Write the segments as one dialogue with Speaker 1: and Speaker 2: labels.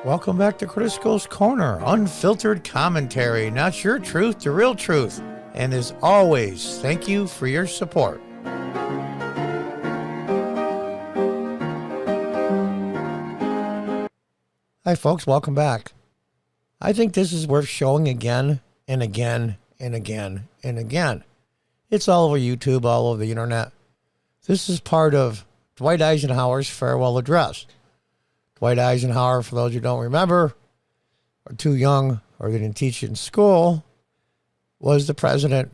Speaker 1: Welcome back to Critical Corner, unfiltered commentary, not your truth, the real truth. And as always, thank you for your support. Hi folks, welcome back. I think this is worth showing again and again and again and again. It's all over YouTube, all over the internet. This is part of Dwight Eisenhower's farewell address. Dwight Eisenhower, for those who don't remember, or too young, or they didn't teach it in school, was the president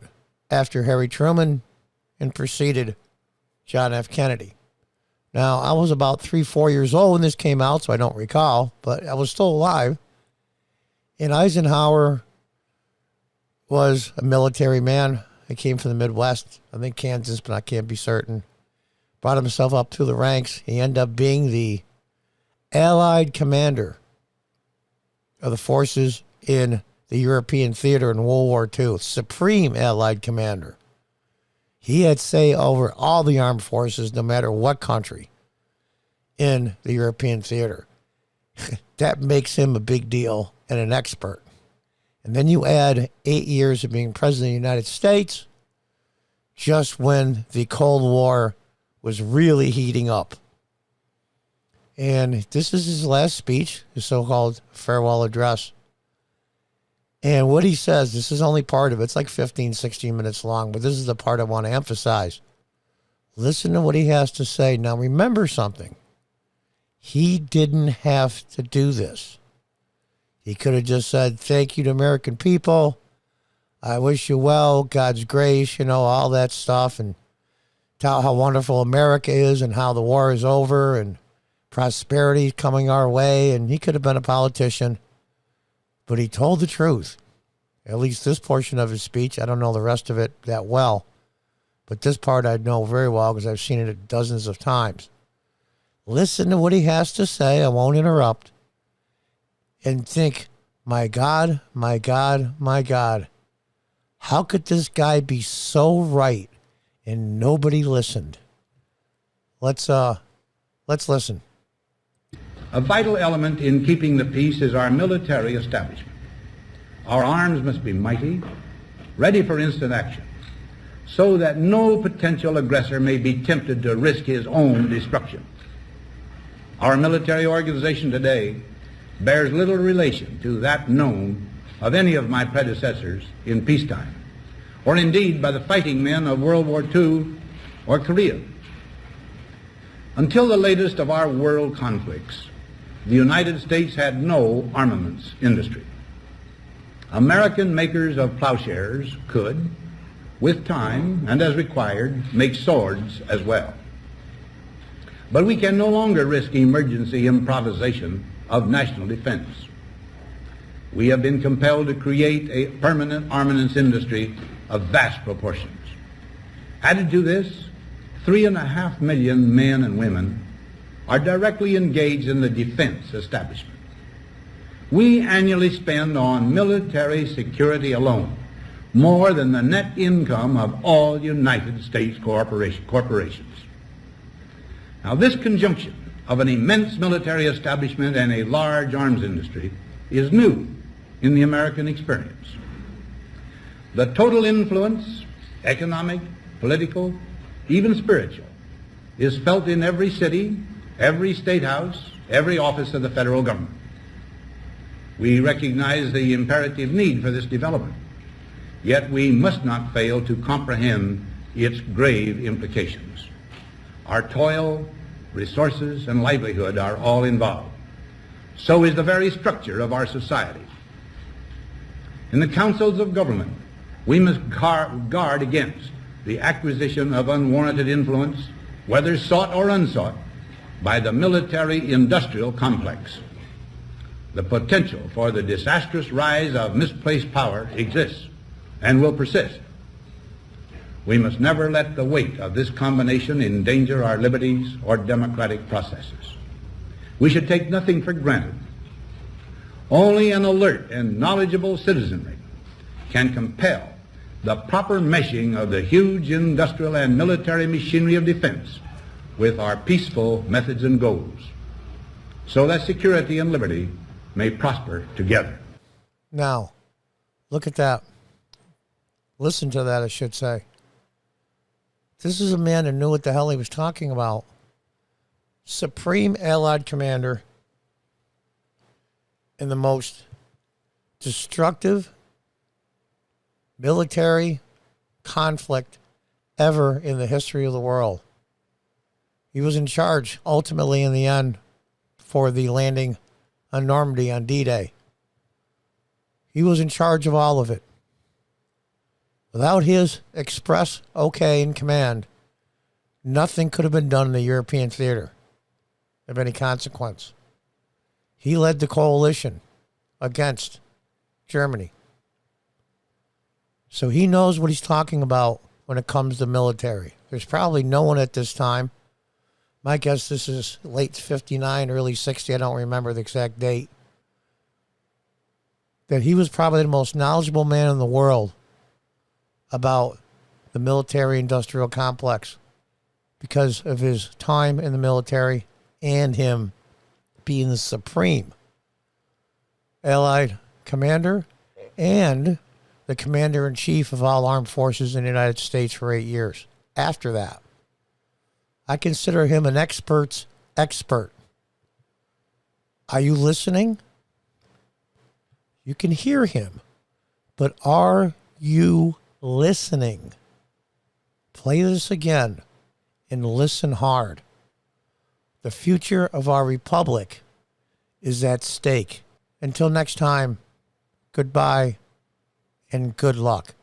Speaker 1: after Harry Truman and preceded John F. Kennedy. Now, I was about 3-4 years old when this came out, so I don't recall, but I was still alive. And Eisenhower was a military man. He came from the Midwest, I think Kansas, but I can't be certain. Brought himself up through the ranks. He ended up being the Allied commander of the forces in the European theater in World War II, supreme Allied commander. He had say over all the armed forces, no matter what country, in the European theater. That makes him a big deal and an expert. And then you add 8 years of being president of the United States, just when the Cold War was really heating up. And this is his last speech, his so-called farewell address. And what he says, this is only part of it. It's like 15, 16 minutes long, but this is the part I want to emphasize. Listen to what he has to say. Now, remember something. He didn't have to do this. He could have just said, thank you to American people. I wish you well, God's grace, all that stuff, and tell how wonderful America is and how the war is over and prosperity coming our way. And he could have been a politician, but he told the truth. At least this portion of his speech. I don't know the rest of it that well, but this part I know very well because I've seen it dozens of times. Listen to what he has to say. I won't interrupt. And think, my God, my God, my God, how could this guy be so right and nobody listened? Let's listen.
Speaker 2: A vital element in keeping the peace is our military establishment. Our arms must be mighty, ready for instant action, so that no potential aggressor may be tempted to risk his own destruction. Our military organization today bears little relation to that known of any of my predecessors in peacetime, or indeed by the fighting men of World War II or Korea. Until the latest of our world conflicts, the United States had no armaments industry. American makers of plowshares could, with time and as required, make swords as well. But we can no longer risk emergency improvisation of national defense. We have been compelled to create a permanent armaments industry of vast proportions. Added to this, 3.5 million men and women are directly engaged in the defense establishment. We annually spend on military security alone more than the net income of all United States corporations. Now, this conjunction of an immense military establishment and a large arms industry is new in the American experience. The total influence, economic, political, even spiritual, is felt in every city, every state house, every office of the federal government. We recognize the imperative need for this development, yet we must not fail to comprehend its grave implications. Our toil, resources, and livelihood are all involved. So is the very structure of our society. In the councils of government, we must guard against the acquisition of unwarranted influence, whether sought or unsought, by the military-industrial complex. The potential for the disastrous rise of misplaced power exists and will persist. We must never let the weight of this combination endanger our liberties or democratic processes. We should take nothing for granted. Only an alert and knowledgeable citizenry can compel the proper meshing of the huge industrial and military machinery of defense with our peaceful methods and goals, so that security and liberty may prosper together.
Speaker 1: Now, look at that. Listen to that, I should say. This is a man that knew what the hell he was talking about. Supreme Allied Commander in the most destructive military conflict ever in the history of the world. He was in charge, ultimately, in the end, for the landing on Normandy on D-Day. He was in charge of all of it. Without his express okay in command, nothing could have been done in the European theater of any consequence. He led the coalition against Germany. So he knows what he's talking about when it comes to military. There's probably no one at this time. My guess this is late 59, early 60. I don't remember the exact date. That he was probably the most knowledgeable man in the world about the military-industrial complex because of his time in the military and him being the supreme Allied commander and the commander-in-chief of all armed forces in the United States for 8 years. After that, I consider him an expert's expert. Are you listening? You can hear him, but are you listening? Play this again and listen hard. The future of our republic is at stake. Until next time, goodbye and good luck.